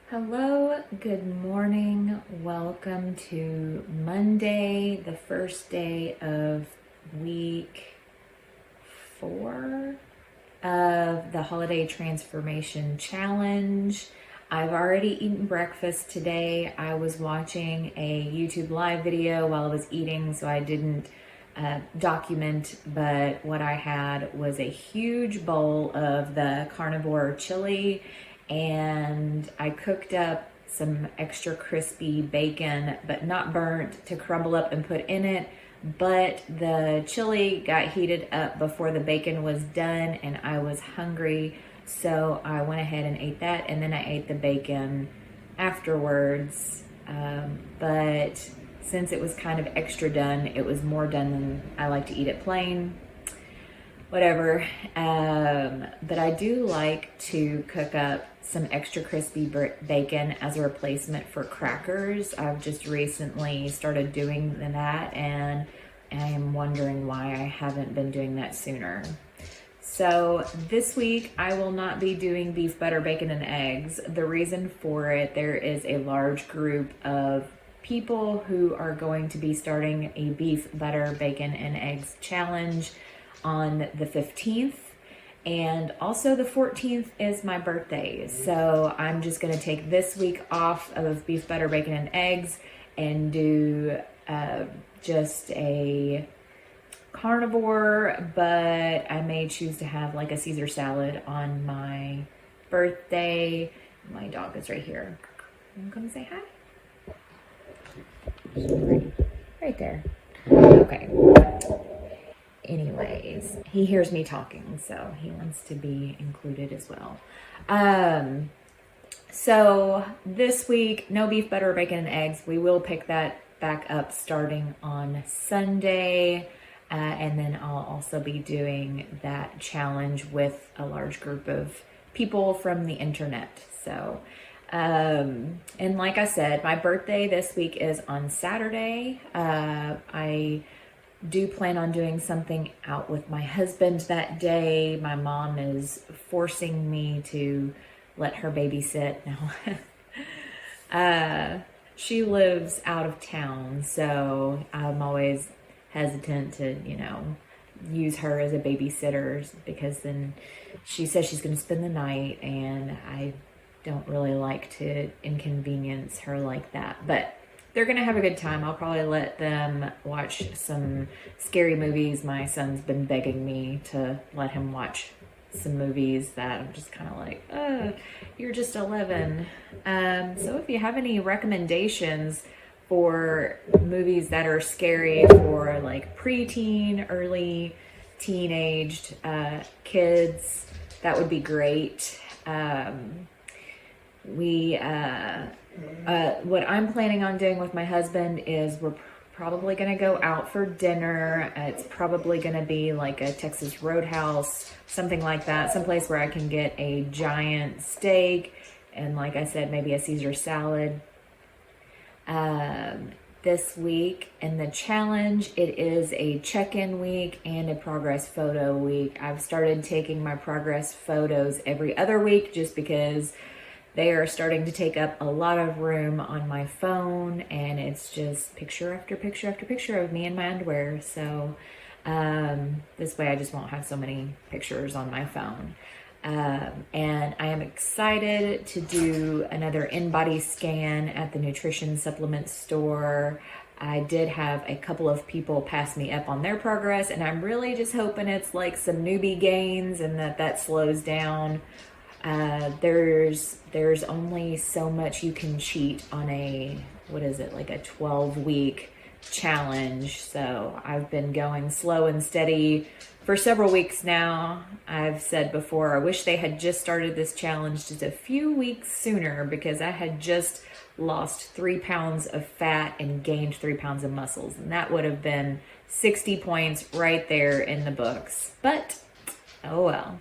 Hello, good morning. Welcome to Monday, the first day of week 4 of the Holiday Transformation Challenge. I've already eaten breakfast today. I was watching a YouTube live video while I was eating, so I didn't document, but what I had was a huge bowl of the carnivore chili, and I cooked up some extra crispy bacon, but not burnt, to crumble up and put in it. But the chili got heated up before the bacon was done, and I was hungry, so I went ahead and ate that, and then I ate the bacon afterwards. But since it was kind of extra done, it was more done than I like to eat it plain. Whatever. But I do like to cook up some extra crispy bacon as a replacement for crackers. I've just recently started doing that, and I am wondering why I haven't been doing that sooner. So this week I will not be doing beef, butter, bacon, and eggs. The reason for it, there is a large group of people who are going to be starting a beef, butter, bacon, and eggs challenge on the 15th. And also the 14th is my birthday. So I'm just gonna take this week off of beef, butter, bacon, and eggs and do just a carnivore, but I may choose to have like a Caesar salad on my birthday. My dog is right here. I'm gonna say hi. Right there. Okay. Anyways, he hears me talking, so he wants to be included as well. So this week, no beef, butter, bacon, and eggs. We will pick that back up starting on Sunday. And then I'll also be doing that challenge with a large group of people from the internet. So, and like I said, my birthday this week is on Saturday. I do plan on doing something out with my husband that day. My mom is forcing me to let her babysit now. She lives out of town, so I'm always hesitant to, use her as a babysitter, because then she says she's going to spend the night, and I don't really like to inconvenience her like that. But they're going to have a good time. I'll probably let them watch some scary movies. My son's been begging me to let him watch some movies that I'm just kind of like, you're just 11. So if you have any recommendations for movies that are scary for like preteen, early teenaged kids, that would be great. What I'm planning on doing with my husband is we're probably going to go out for dinner. It's probably going to be like a Texas Roadhouse, something like that, someplace where I can get a giant steak and, like I said, maybe a Caesar salad. This week in the challenge, it is a check-in week and a progress photo week. I've started taking my progress photos every other week just because they are starting to take up a lot of room on my phone, and it's just picture after picture after picture of me in my underwear. So this way I just won't have so many pictures on my phone. And I am excited to do another in-body scan at the nutrition supplement store. I did have a couple of people pass me up on their progress, and I'm really just hoping it's like some newbie gains and that slows down. There's only so much you can cheat on a 12-week challenge. So I've been going slow and steady for several weeks now. I've said before, I wish they had just started this challenge just a few weeks sooner, because I had just lost 3 pounds of fat and gained 3 pounds of muscles. And that would have been 60 points right there in the books. But, oh well.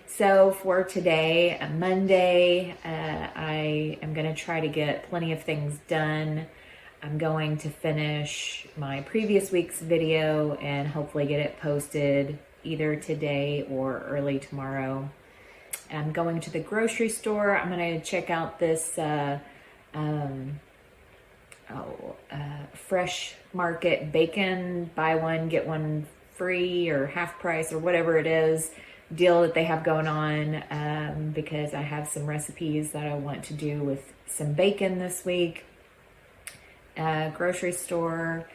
So for today, Monday, I am going to try to get plenty of things done. I'm going to finish my previous week's video and hopefully get it posted either today or early tomorrow. I'm going to the grocery store. I'm going to check out this fresh market bacon, buy one, get one free or half price or whatever it is deal that they have going on, because I have some recipes that I want to do with some bacon this week. Grocery store.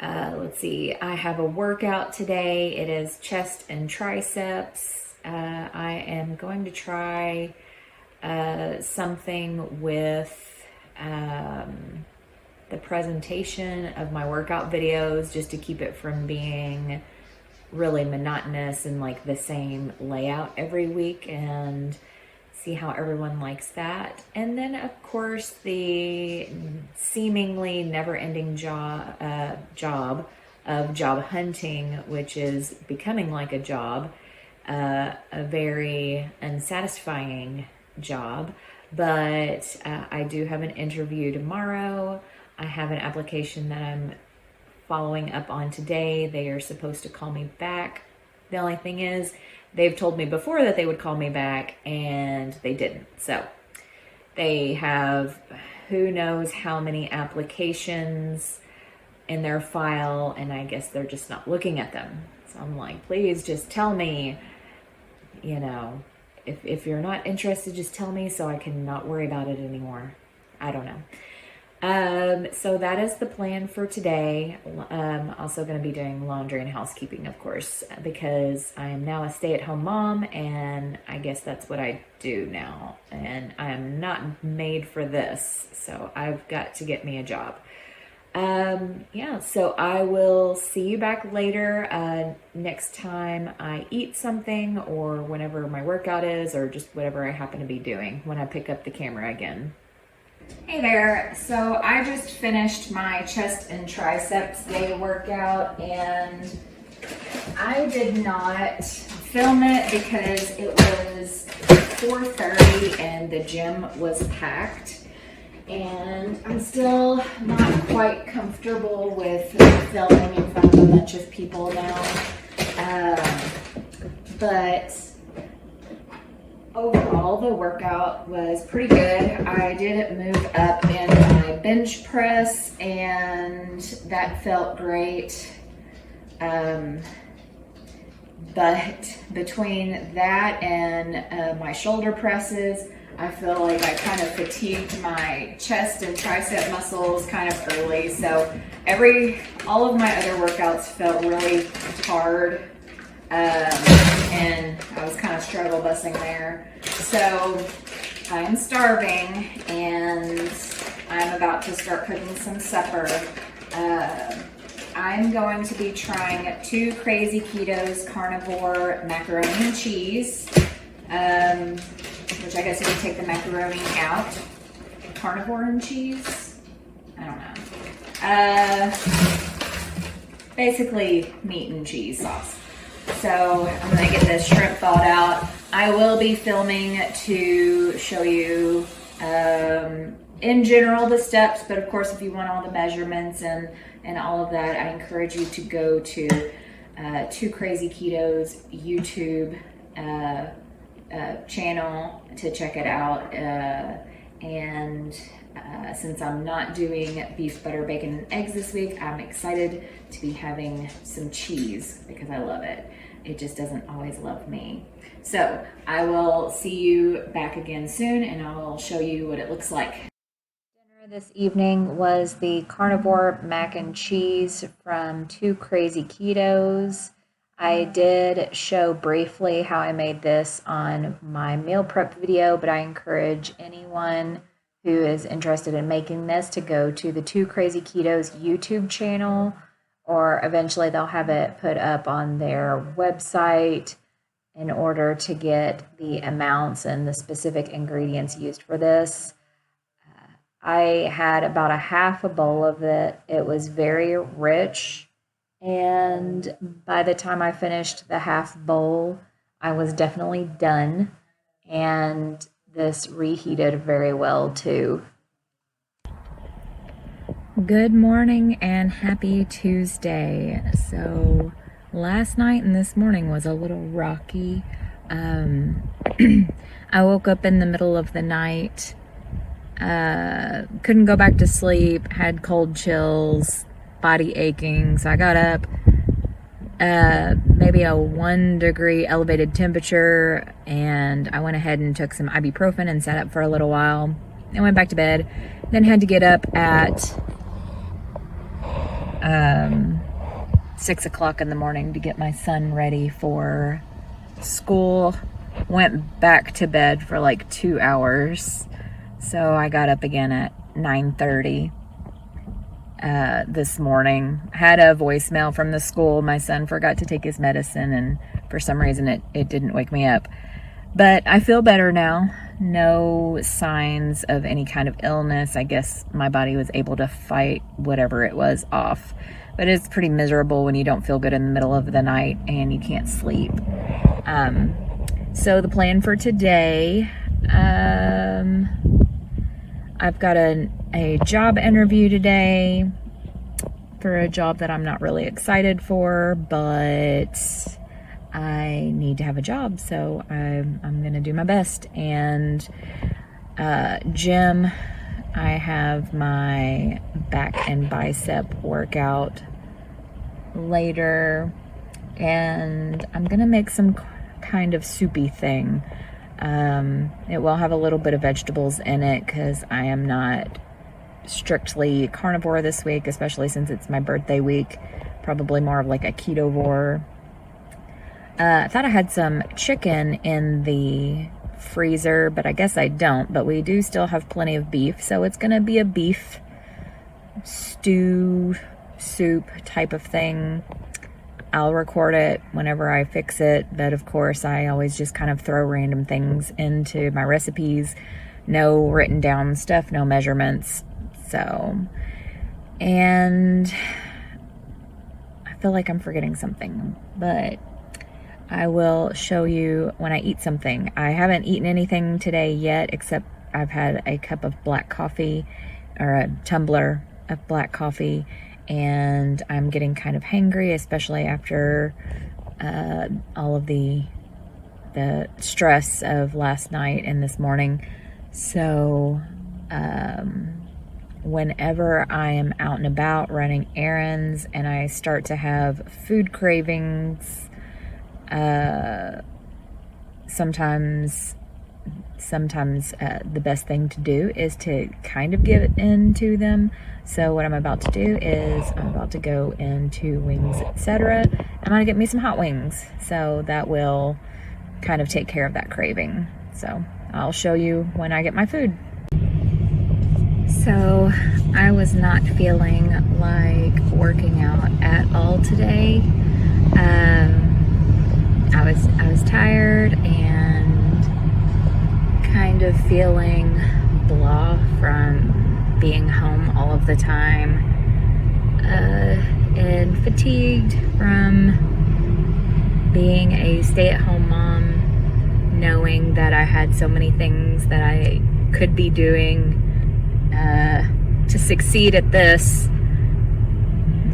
Let's see, I have a workout today. It is chest and triceps. I am going to try something with the presentation of my workout videos, just to keep it from being really monotonous and like the same layout every week, and see how everyone likes that. And then of course the seemingly never-ending job of job hunting, which is becoming like a job, a very unsatisfying job. But I do have an interview tomorrow. I have an application that I'm following up on today. They are supposed to call me back. The only thing is, they've told me before that they would call me back, and they didn't. So they have who knows how many applications in their file, and I guess they're just not looking at them. So I'm like, please just tell me, you know, if you're not interested, just tell me so I can not worry about it anymore. I don't know. So that is the plan for today. Also going to be doing laundry and housekeeping, of course, because I am now a stay-at-home mom, and I guess that's what I do now. And I am not made for this, so I've got to get me a job. Yeah, so I will see you back later, next time I eat something, or whenever my workout is, or just whatever I happen to be doing when I pick up the camera again. Hey there, so I just finished my chest and triceps day workout, and I did not film it because it was 4:30 and the gym was packed, and I'm still not quite comfortable with filming in front of a bunch of people now, but overall, the workout was pretty good. I did move up in my bench press, and that felt great. But between that and my shoulder presses, I feel like I kind of fatigued my chest and tricep muscles kind of early. So all of my other workouts felt really hard. And I was kind of struggle busting there. So I'm starving, and I'm about to start cooking some supper. I'm going to be trying 2 Crazy Ketos carnivore macaroni and cheese, which I guess you can take the macaroni out. Carnivore and cheese? I don't know. Basically meat and cheese sauce. So I'm gonna get this shrimp thawed out. I will be filming to show you in general the steps, but of course if you want all the measurements and all of that, I encourage you to go to 2 Crazy Ketos YouTube channel to check it out. Since I'm not doing beef, butter, bacon, and eggs this week, I'm excited to be having some cheese because I love it. It just doesn't always love me. So I will see you back again soon, and I will show you what it looks like. Dinner this evening was the carnivore mac and cheese from 2 Crazy Ketos. I did show briefly how I made this on my meal prep video, but I encourage anyone who is interested in making this to go to the 2 Crazy Ketos YouTube channel, or eventually they'll have it put up on their website in order to get the amounts and the specific ingredients used for this. I had about a half a bowl of it. It was very rich, and by the time I finished the half bowl, I was definitely done, and this reheated very well too. Good morning and happy Tuesday. So last night and this morning was a little rocky. I woke up in the middle of the night, couldn't go back to sleep, had cold chills, body aching, so I got up, maybe a 1 degree elevated temperature, and I went ahead and took some ibuprofen and sat up for a little while, and went back to bed. Then had to get up at 6 o'clock in the morning to get my son ready for school. Went back to bed for like 2 hours, so I got up again at 9:30 this morning. Had a voicemail from the school. My son forgot to take his medicine, and for some reason it didn't wake me up. But I feel better now. No signs of any kind of illness. I guess my body was able to fight whatever it was off. But it's pretty miserable when you don't feel good in the middle of the night and you can't sleep. So the plan for today, I've got a job interview today for a job that I'm not really excited for, but I need to have a job, so I'm gonna do my best. And gym, I have my back and bicep workout later, and I'm gonna make some kind of soupy thing. It will have a little bit of vegetables in it because I am not strictly carnivore this week, especially since it's my birthday week. Probably more of like a ketovore. I thought I had some chicken in the freezer, but I guess I don't. But we do still have plenty of beef, so it's gonna be a beef stew, soup type of thing. I'll record it whenever I fix it, but of course I always just kind of throw random things into my recipes. No written down stuff, no measurements. So, and I feel like I'm forgetting something, but I will show you when I eat something. I haven't eaten anything today yet, except I've had a cup of black coffee, or a tumbler of black coffee, and I'm getting kind of hangry, especially after all of the stress of last night and this morning. So whenever I am out and about running errands and I start to have food cravings, sometimes the best thing to do is to kind of give into them. So what I'm about to do is I'm about to go into Wings Etc. I'm gonna get me some hot wings, so that will kind of take care of that craving. So I'll show you when I get my food. So I was not feeling like working out at all today. I was tired and kind of feeling blah from being home all of the time, and fatigued from being a stay-at-home mom, knowing that I had so many things that I could be doing to succeed at this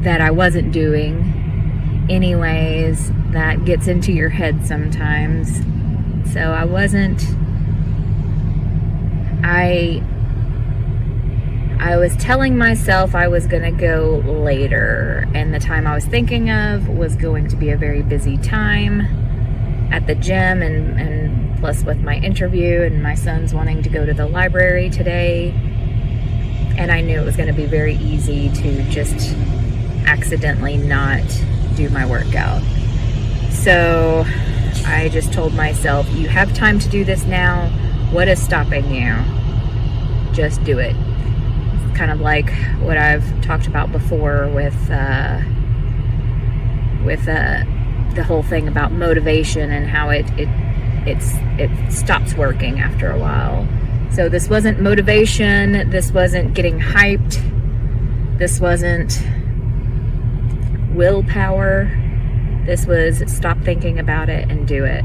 that I wasn't doing. Anyways, that gets into your head sometimes. So I was telling myself I was gonna go later, and the time I was thinking of was going to be a very busy time at the gym, and plus with my interview and my son's wanting to go to the library today. And I knew it was gonna be very easy to just accidentally not do my workout. So I just told myself, you have time to do this now. What is stopping you? Just do it. It's kind of like what I've talked about before with the whole thing about motivation and how it stops working after a while. So this wasn't motivation, this wasn't getting hyped, this wasn't willpower, this was stop thinking about it and do it.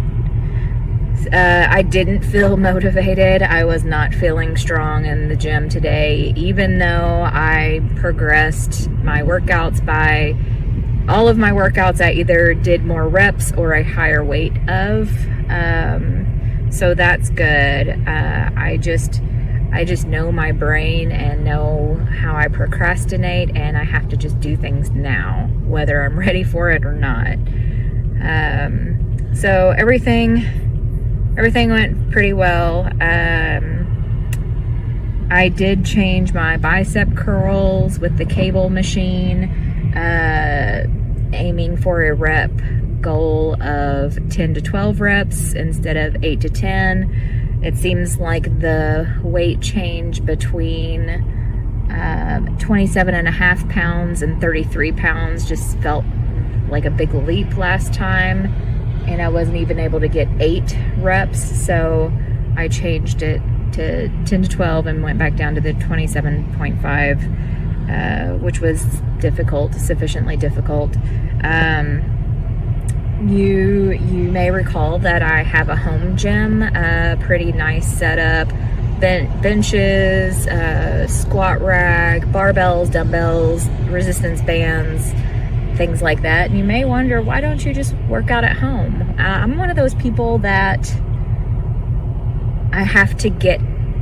I didn't feel motivated. I was not feeling strong in the gym today, even though I progressed my workouts by all of my workouts I either did more reps or a higher weight of, so that's good. I just know my brain and know how I procrastinate, and I have to just do things now, whether I'm ready for it or not. So everything went pretty well. I did change my bicep curls with the cable machine, aiming for a rep goal of 10 to 12 reps instead of 8 to 10. It seems like the weight change between 27.5 pounds and 33 pounds just felt like a big leap last time, and I wasn't even able to get 8 reps, so I changed it to 10 to 12 and went back down to the 27.5, which was sufficiently difficult. You may recall that I have a home gym, pretty nice setup, benches, squat rack, barbells, dumbbells, resistance bands, things like that. And you may wonder, why don't you just work out at home? I'm one of those people that I have to get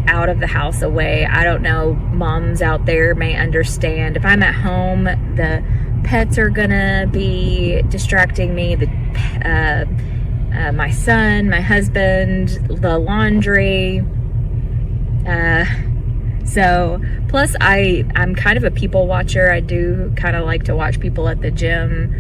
out of the house away. I don't know, moms out there may understand. If I'm at home, the pets are gonna be distracting me, my son, my husband, the laundry. So plus I'm kind of a people watcher. I do kind of like to watch people at the gym.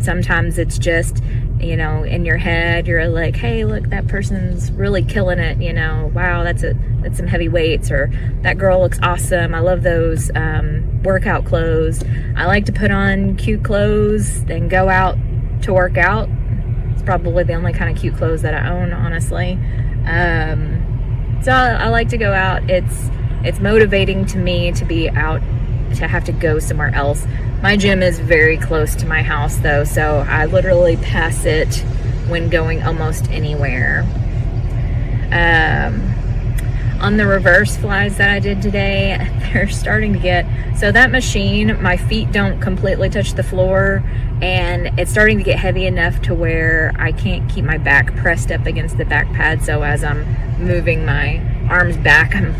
Sometimes it's just, in your head, you're like, hey, look, that person's really killing it. Wow, that's some heavy weights, or that girl looks awesome. I love those workout clothes. I like to put on cute clothes and go out to work out. It's probably the only kind of cute clothes that I own, honestly. So I like to go out. It's motivating to me to be out, to have to go somewhere else. My gym is very close to my house though, so I literally pass it when going almost anywhere. On the reverse flies that I did today, they're starting to get, so that machine, my feet don't completely touch the floor, and it's starting to get heavy enough to where I can't keep my back pressed up against the back pad. So as I'm moving my arms back, I'm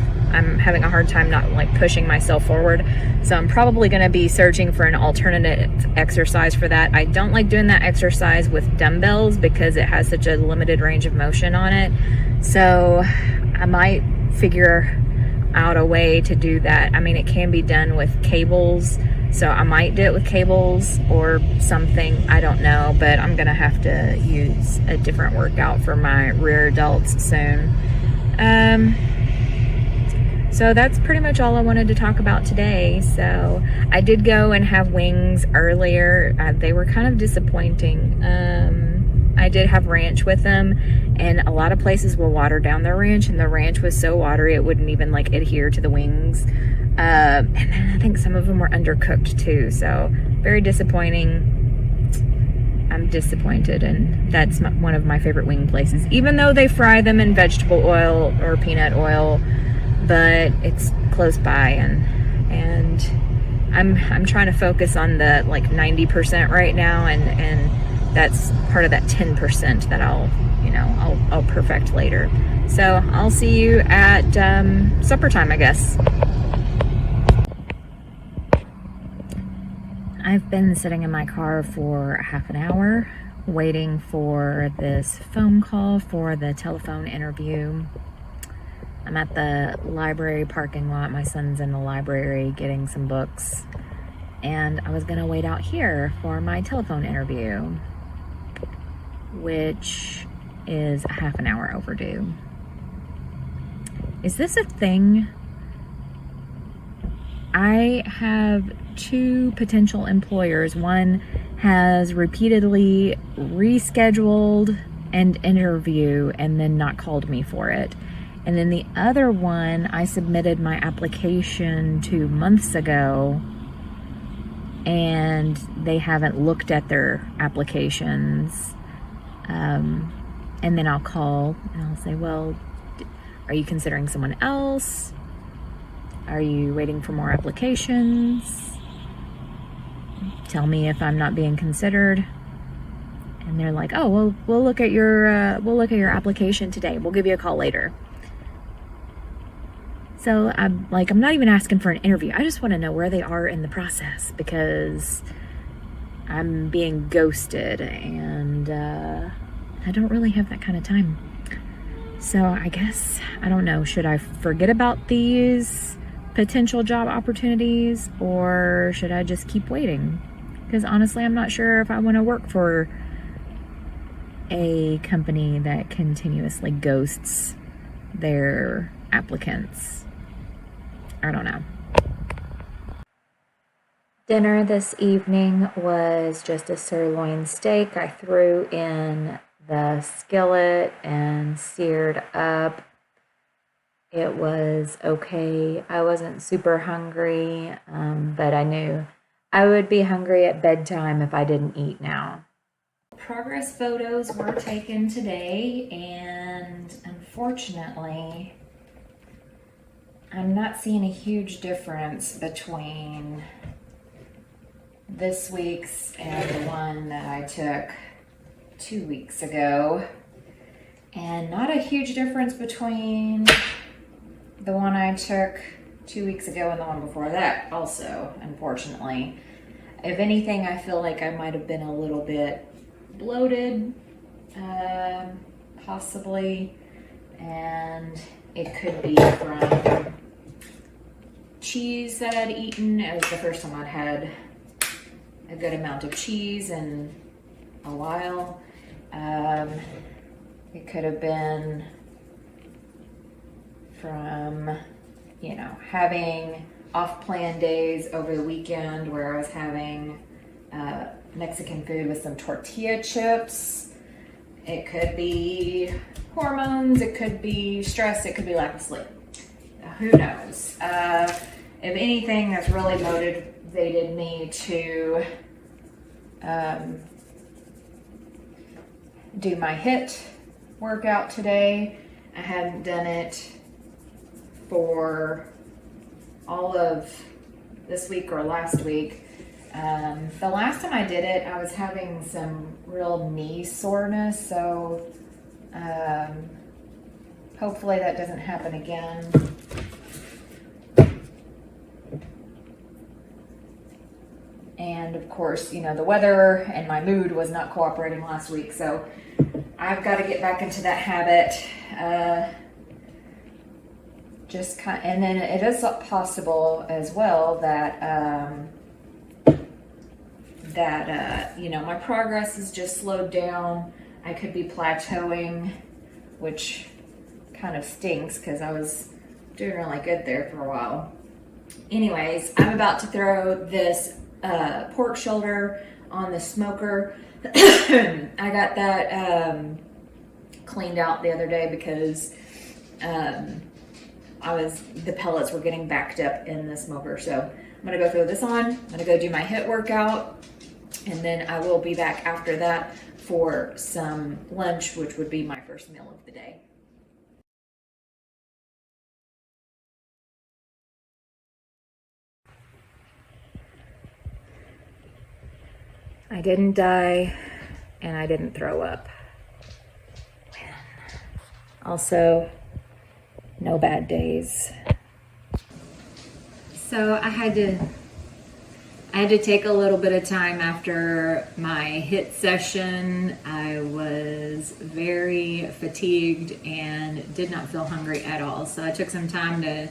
having a hard time not like pushing myself forward. So I'm probably going to be searching for an alternative exercise for that. I don't like doing that exercise with dumbbells because it has such a limited range of motion on it. So I might figure out a way to do that. I mean, it can be done with cables, so I might do it with cables or something. I don't know, but I'm going to have to use a different workout for my rear delts soon. So that's pretty much all I wanted to talk about today. So I did go and have wings earlier. They were kind of disappointing. I did have ranch with them, and a lot of places will water down their ranch, and the ranch was so watery it wouldn't even like adhere to the wings. And then I think some of them were undercooked too, so very disappointing. I'm disappointed, and that's one of my favorite wing places, even though they fry them in vegetable oil or peanut oil. But it's close by, and I'm trying to focus on the like 90% right now, and that's part of that 10% that I'll perfect later. So I'll see you at supper time, I guess. I've been sitting in my car for half an hour waiting for this phone call for the telephone interview. I'm at the library parking lot. My son's in the library getting some books, and I was gonna wait out here for my telephone interview, which is a half an hour overdue. Is this a thing? I have 2 potential employers. One has repeatedly rescheduled an interview and then not called me for it. And then the other one, I submitted my application 2 months ago, and they haven't looked at their applications. And then I'll call and I'll say, well, are you considering someone else? Are you waiting for more applications? tell me if I'm not being considered. And they're like, oh, well, we'll look at your application today. We'll give you a call later. So I'm not even asking for an interview. I just want to know where they are in the process, because I'm being ghosted, and I don't really have that kind of time. So I guess, I don't know, should I forget about these potential job opportunities, or should I just keep waiting? Because honestly, I'm not sure if I want to work for a company that continuously ghosts their applicants. I don't know. Dinner this evening was just a sirloin steak. I threw in the skillet and seared up. It was okay. I wasn't super hungry, but I knew I would be hungry at bedtime if I didn't eat now. Progress photos were taken today, and unfortunately, I'm not seeing a huge difference between this week's and the one that I took 2 weeks ago, and not a huge difference between the one I took 2 weeks ago and the one before that also, unfortunately. If anything, I feel like I might have been a little bit bloated, possibly, and it could be from cheese that I'd eaten. It was the first time I'd had a good amount of cheese in a while. It could have been from, having off-plan days over the weekend where I was having Mexican food with some tortilla chips. It could be hormones, it could be stress, it could be lack of sleep. Who knows? If anything, that's really motivated me to do my HIIT workout today. I hadn't done it for all of this week or last week. The last time I did it, I was having some real knee soreness, so hopefully that doesn't happen again. And of course, the weather and my mood was not cooperating last week, so I've got to get back into that habit. And then it is possible as well that my progress is just slowed down. I could be plateauing, which kind of stinks because I was doing really good there for a while. Anyways, I'm about to throw this pork shoulder on the smoker. I got that cleaned out the other day because the pellets were getting backed up in the smoker. So I'm gonna go throw this on. I'm gonna go do my HIIT workout, and then I will be back after that for some lunch, which would be my first meal of the day. I didn't die, and I didn't throw up. Also, no bad days. So I had to take a little bit of time after my HIIT session. I was very fatigued and did not feel hungry at all. So I took some time to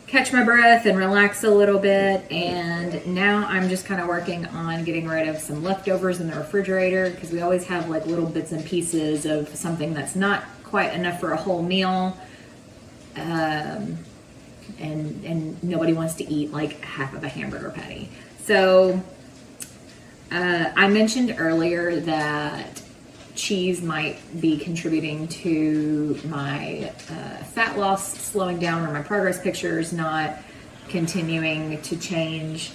catch my breath and relax a little bit. And now I'm just kind of working on getting rid of some leftovers in the refrigerator, because we always have like little bits and pieces of something that's not quite enough for a whole meal. And nobody wants to eat like half of a hamburger patty. So I mentioned earlier that cheese might be contributing to my fat loss slowing down, or my progress pictures not continuing to change.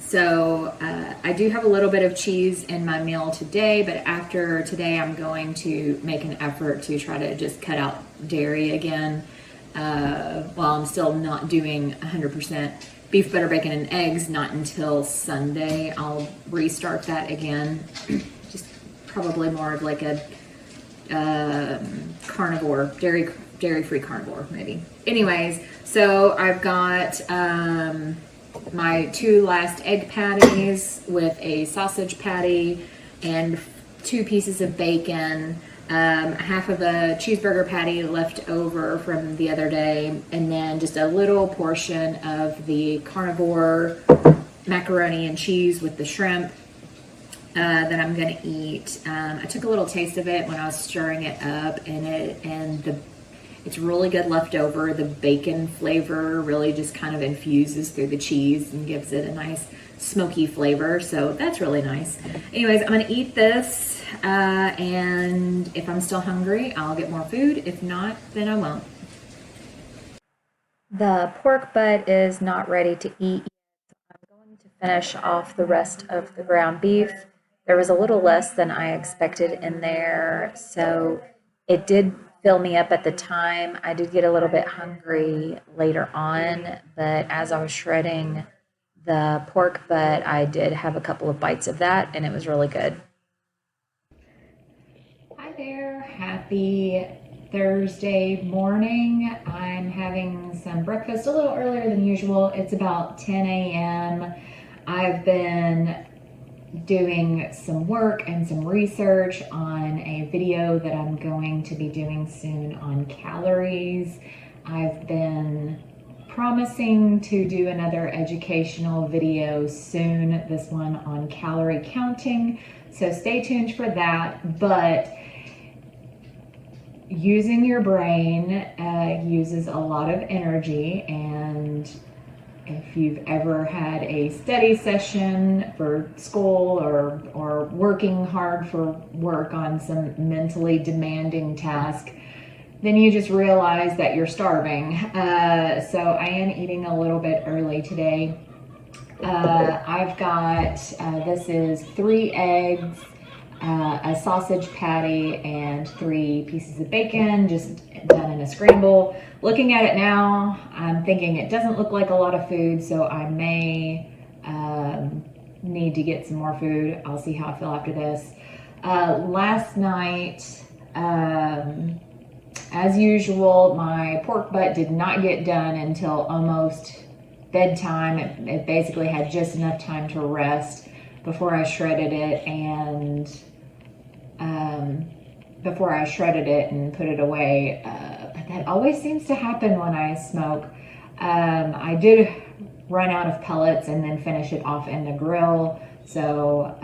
So I do have a little bit of cheese in my meal today, but after today I'm going to make an effort to try to just cut out dairy again, while I'm still not doing 100% beef, butter, bacon, and eggs not until Sunday. I'll restart that again. Just probably more of like a carnivore, dairy-free carnivore, maybe. Anyways, so I've got my 2 last egg patties with a sausage patty and 2 pieces of bacon, half of a cheeseburger patty left over from the other day, and then just a little portion of the carnivore macaroni and cheese with the shrimp that I'm gonna eat. I took a little taste of it when I was stirring it up, and it's really good leftover. The bacon flavor really just kind of infuses through the cheese and gives it a nice smoky flavor, so that's really nice. Anyways, I'm gonna eat this, and if I'm still hungry, I'll get more food. If not, then I won't. The pork butt is not ready to eat. I'm going to finish off the rest of the ground beef. There was a little less than I expected in there, so it did fill me up at the time. I did get a little bit hungry later on, but as I was shredding the pork butt, I did have a couple of bites of that, and it was really good. Hi there, happy Thursday morning. I'm having some breakfast a little earlier than usual. It's about 10 a.m. I've been doing some work and some research on a video that I'm going to be doing soon on calories. I've been promising to do another educational video soon, this one on calorie counting, so stay tuned for that. But using your brain uses a lot of energy, and if you've ever had a study session for school or working hard for work on some mentally demanding task, then you just realize that you're starving. So I am eating a little bit early today. I've got, this is 3 eggs, a sausage patty, and 3 pieces of bacon, just done in a scramble. Looking at it now, I'm thinking it doesn't look like a lot of food, so I may need to get some more food. I'll see how I feel after this. Last night, as usual, my pork butt did not get done until almost bedtime. It basically had just enough time to rest before I shredded it, and put it away. But that always seems to happen when I smoke. I did run out of pellets and then finish it off in the grill. So,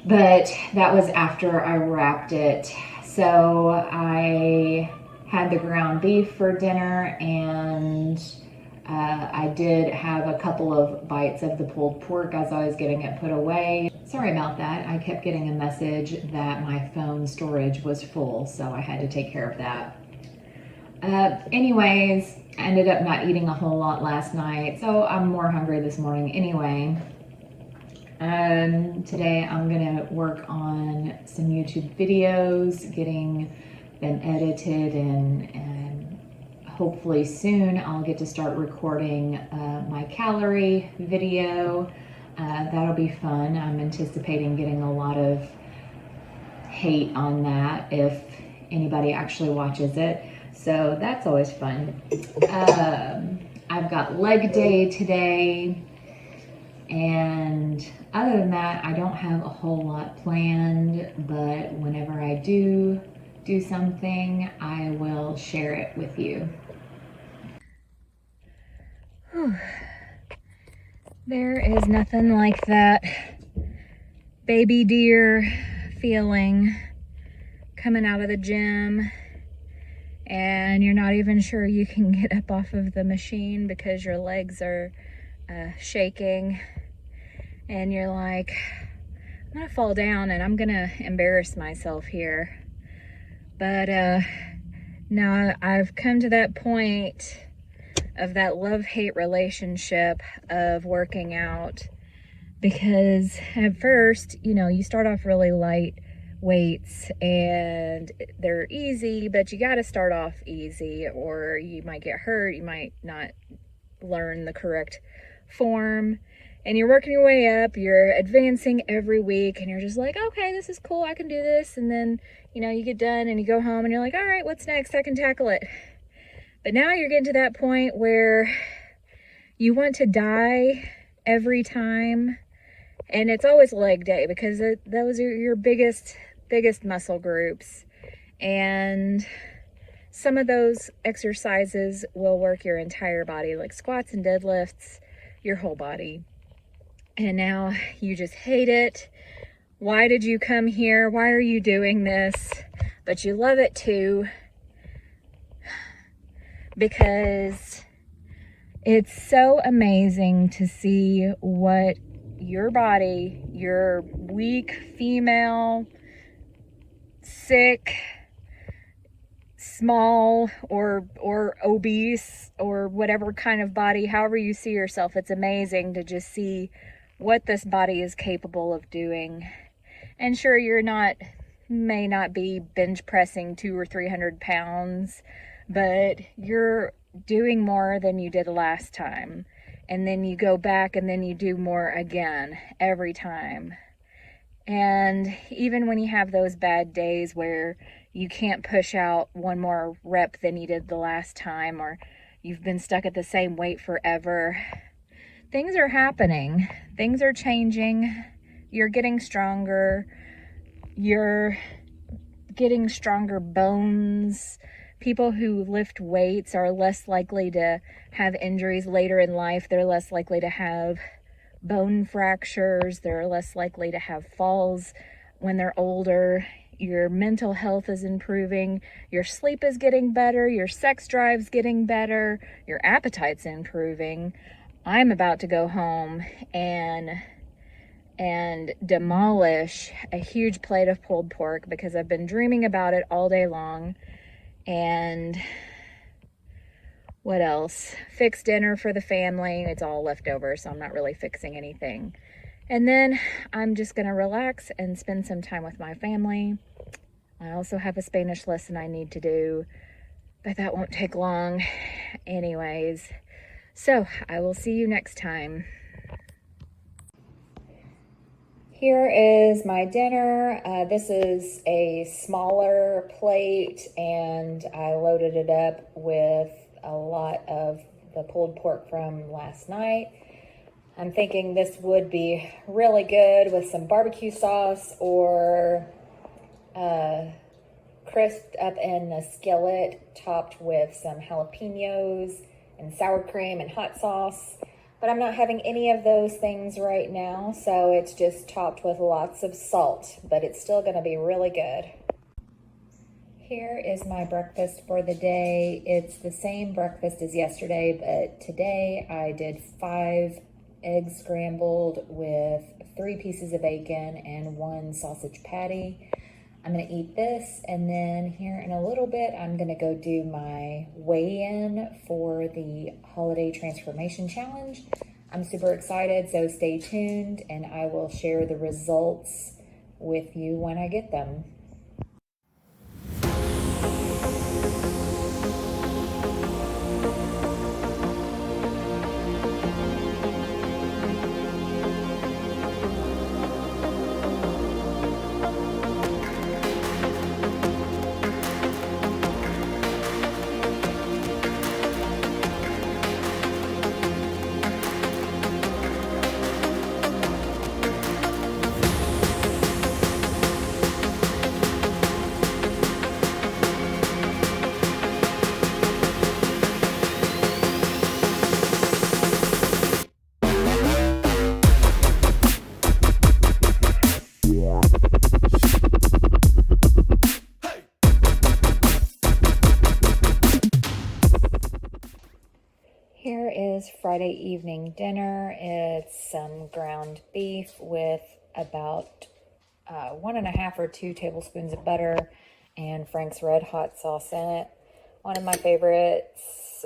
but that was after I wrapped it. So I had the ground beef for dinner, and I did have a couple of bites of the pulled pork as I was getting it put away. Sorry about that. I kept getting a message that my phone storage was full, so I had to take care of that. Anyways, I ended up not eating a whole lot last night, so I'm more hungry this morning anyway. Today I'm gonna work on some YouTube videos, getting them edited, and hopefully soon I'll get to start recording my calorie video. That'll be fun. I'm anticipating getting a lot of hate on that if anybody actually watches it. So that's always fun. I've got leg day today, and other than that, I don't have a whole lot planned, but whenever I do something, I will share it with you. Whew. There is nothing like that baby deer feeling coming out of the gym, and you're not even sure you can get up off of the machine because your legs are shaking, and you're like, I'm gonna fall down and I'm gonna embarrass myself here. But now I've come to that point of that love-hate relationship of working out, because at first, you know, you start off really light weights and they're easy, but you got to start off easy or you might get hurt, you might not learn the correct form. And you're working your way up, you're advancing every week, and you're just like, okay, this is cool, I can do this. And then, you know, you get done and you go home and you're like, all right, what's next? I can tackle it. But now you're getting to that point where you want to die every time. And it's always leg day because those are your biggest muscle groups. And some of those exercises will work your entire body, like squats and deadlifts, your whole body. And now you just hate it. Why did you come here? Why are you doing this? But you love it too, because it's so amazing to see what your body, your weak, female, sick, small, or obese, or whatever kind of body, however you see yourself, it's amazing to just see what this body is capable of doing. And sure, may not be bench pressing 200 or 300 pounds, but you're doing more than you did last time. And then you go back and then you do more again every time. And even when you have those bad days where you can't push out one more rep than you did the last time, or you've been stuck at the same weight forever, things are happening. Things are changing. You're getting stronger. You're getting stronger bones. People who lift weights are less likely to have injuries later in life. They're less likely to have bone fractures. They're less likely to have falls when they're older. Your mental health is improving. Your sleep is getting better. Your sex drive's getting better. Your appetite's improving. I'm about to go home and demolish a huge plate of pulled pork because I've been dreaming about it all day long. And what else? Fix dinner for the family. It's all leftover, so I'm not really fixing anything. And then I'm just going to relax and spend some time with my family. I also have a Spanish lesson I need to do, but that won't take long anyways. So I will see you next time. Here is my dinner. This is a smaller plate, and I loaded it up with a lot of the pulled pork from last night. I'm thinking this would be really good with some barbecue sauce or crisped up in the skillet, topped with some jalapenos and sour cream and hot sauce. But I'm not having any of those things right now, so it's just topped with lots of salt, but it's still gonna be really good. Here is my breakfast for the day. It's the same breakfast as yesterday, but today I did 5 eggs scrambled with 3 pieces of bacon and 1 sausage patty. I'm gonna eat this, and then here in a little bit, I'm gonna go do my weigh-in for the Holiday Transformation Challenge. I'm super excited, so stay tuned, and I will share the results with you when I get them. Here is Friday evening dinner. It's some ground beef with about 1.5 or 2 tablespoons of butter and Frank's Red Hot sauce in it. One of my favorites,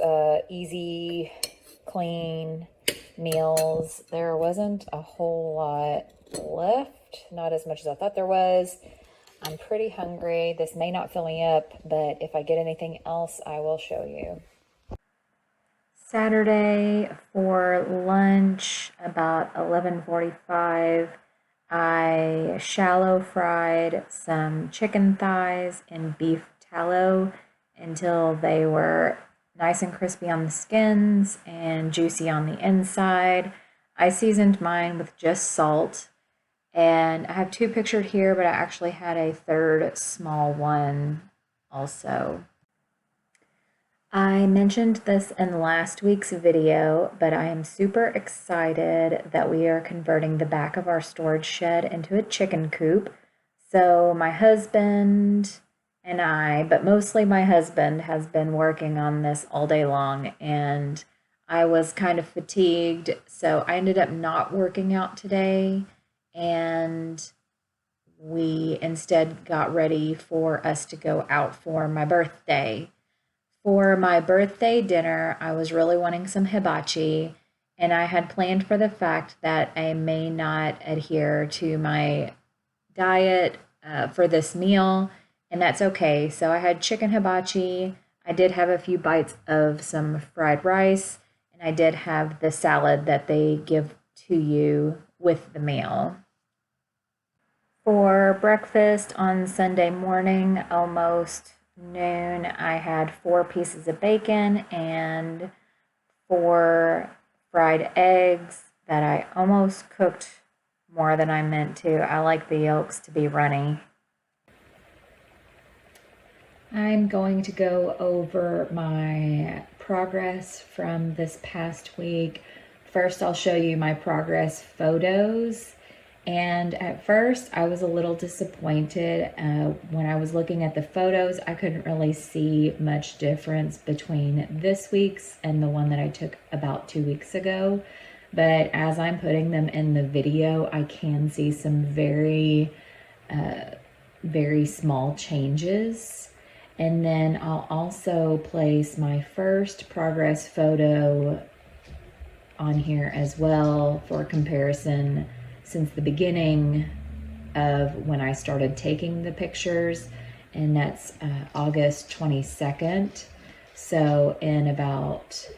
easy, clean meals. There wasn't a whole lot left, not as much as I thought there was. I'm pretty hungry. This may not fill me up, but if I get anything else, I will show you. Saturday for lunch, about 11:45, I shallow fried some chicken thighs in beef tallow until they were nice and crispy on the skins and juicy on the inside. I seasoned mine with just salt, and I have two pictured here, but I actually had a third small one also. I mentioned this in last week's video, but I am super excited that we are converting the back of our storage shed into a chicken coop. So my husband and I, but mostly my husband, has been working on this all day long, and I was kind of fatigued, so I ended up not working out today, and we instead got ready for us to go out for my birthday. For my birthday dinner, I was really wanting some hibachi, and I had planned for the fact that I may not adhere to my diet for this meal, and that's okay. So I had chicken hibachi. I did have a few bites of some fried rice, and I did have the salad that they give to you with the meal. For breakfast on Sunday morning, almost noon, I had 4 pieces of bacon and 4 fried eggs that I almost cooked more than I meant to. I like the yolks to be runny. I'm going to go over my progress from this past week. First, I'll show you my progress photos. And at first, I was a little disappointed. When I was looking at the photos, I couldn't really see much difference between this week's and the one that I took about 2 weeks ago. But as I'm putting them in the video, I can see some very small changes. And then I'll also place my first progress photo on here as well for comparison since the beginning of when I started taking the pictures, and that's August 22nd. So in about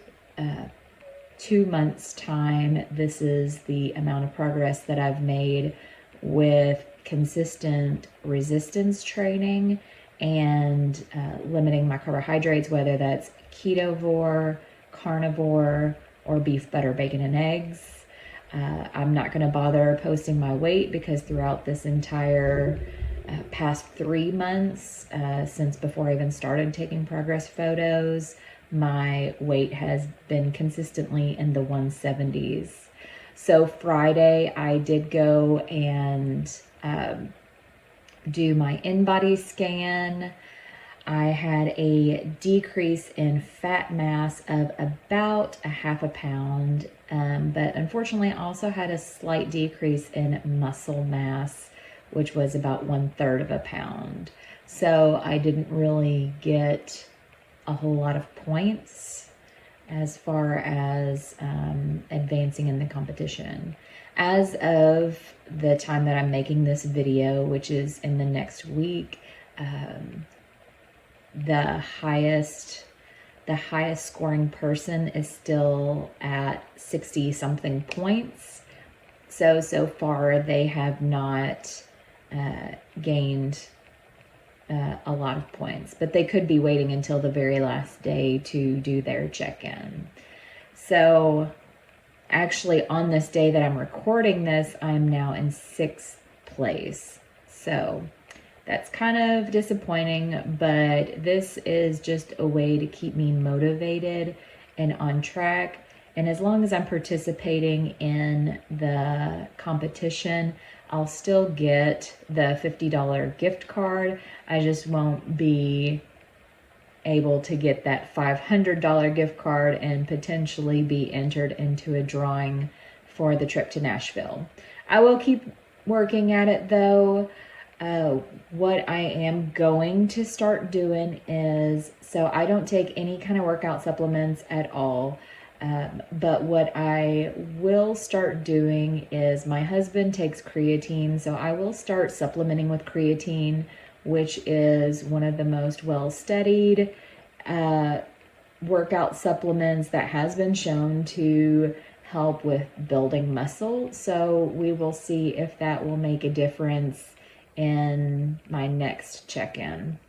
2 months' time, this is the amount of progress that I've made with consistent resistance training and limiting my carbohydrates, whether that's ketovore, carnivore, or beef, butter, bacon, and eggs. I'm not going to bother posting my weight because throughout this entire past 3 months, since before I even started taking progress photos, my weight has been consistently in the 170s. So Friday, I did go and do my in-body scan. I had a decrease in fat mass of about a half a pound, but unfortunately I also had a slight decrease in muscle mass, which was about 1/3 of a pound. So I didn't really get a whole lot of points as far as advancing in the competition. As of the time that I'm making this video, which is in the next week, the highest scoring person is still at 60 something points. So far they have not gained a lot of points, but they could be waiting until the very last day to do their check-in. So actually on this day that I'm recording this, I'm now in 6th place. So that's kind of disappointing, but this is just a way to keep me motivated and on track. And as long as I'm participating in the competition, I'll still get the $50 gift card. I just won't be able to get that $500 gift card and potentially be entered into a drawing for the trip to Nashville. I will keep working at it though. What I am going to start doing is, so I don't take any kind of workout supplements at all. But what I will start doing is my husband takes creatine, so I will start supplementing with creatine, which is one of the most well-studied workout supplements that has been shown to help with building muscle. So we will see if that will make a difference in my next check-in.